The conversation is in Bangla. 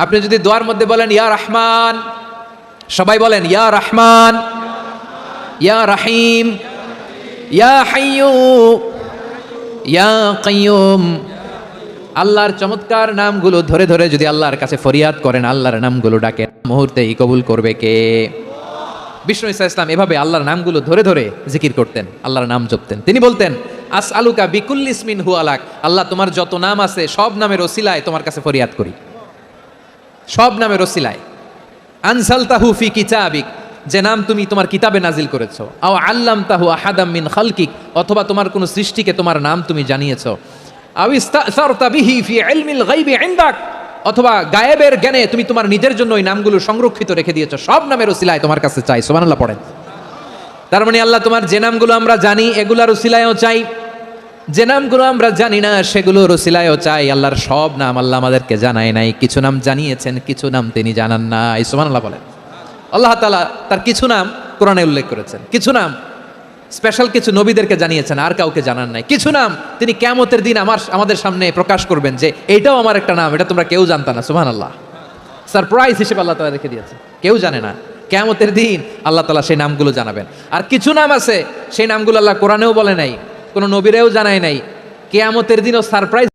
আপনি যদি দোয়ার মধ্যে বলেন ইয়া রহমান, সবাই বলেন ইয়া রহমান, ইয়া রহিম, ইয়া হাইয়্যু, ইয়া কাইয়্যুম, আল্লাহর চমৎকার নামগুলো ধরে ধরে যদি আল্লাহর কাছে ফরিয়াদ করেন, আল্লাহর নামগুলো ডাকেন, মুহূর্তেই কবুল করবে কে? বিষ্ণু ঈসা ইসলাম এভাবে আল্লাহর নামগুলো ধরে ধরে জিকির করতেন, আল্লাহর নাম জপতেন। তিনি বলতেন আসআলুকা বিকুল্লি ইসমিন হুয়া লাক, আল্লাহ তোমার যত নাম আছে সব নামের ওসিলায় তোমার কাছে ফরিয়াদ করি, সব নামের ওসিলায়। আনসালতাহু ফি কিতাবিক, যে নাম তুমি তোমার কিতাবে নাজিল করেছো, আও আল্লামতাহু আহাদাম মিন খালকিক, অথবা তোমার কোন সৃষ্টিকে তোমার নাম তুমি জানিয়েছো, আও ইস্তাসারতা বিহি ফি ইলমিল গায়বি ইনদাক, অথবা গায়েবের জ্ঞানে তুমি তোমার নিজের জন্য ওই নামগুলো সংরক্ষিত রেখে দিয়েছো, সব নামের ওসিলায় তোমার কাছে চাই। সুবহানাল্লাহ পড়েন। তার মানে আল্লাহ তোমার যে নামগুলো আমরা জানি এগুলোর ওসিলায়ও চাই, যে নামগুলো আমরা জানি না সেগুলোর ওসিলায়ও চাই। আল্লাহর সব নাম আল্লাহ আমাদেরকে জানায় নাই, কিছু নাম জানিয়েছেন, কিছু নাম তিনি জানান নাই। সুবহানাল্লাহ বলেন। আল্লাহ তাআলা তার কিছু নাম কোরআনে উল্লেখ করেছেন, কিছু নাম স্পেশাল কিছু নবীদেরকে জানিয়েছেন, আর কাউকে জানান নাই। কিছু নাম তিনি কিয়ামতের দিন আমাদের সামনে প্রকাশ করবেন যে এটাও আমার একটা নাম, এটা তোমরা কেউ জানতা না। সুবহানাল্লাহ, সারপ্রাইজ হিসেবে আল্লাহ তাআলা রেখে দিয়েছে, কেউ জানে না। কিয়ামতের দিন আল্লাহ তাআলা সেই নামগুলো জানাবেন। আর কিছু নাম আছে সেই নামগুলো আল্লাহ কোরআনেও বলে নাই, কোনো নবীরাও জানায় নাই, কিয়ামতের দিনও সারপ্রাইজ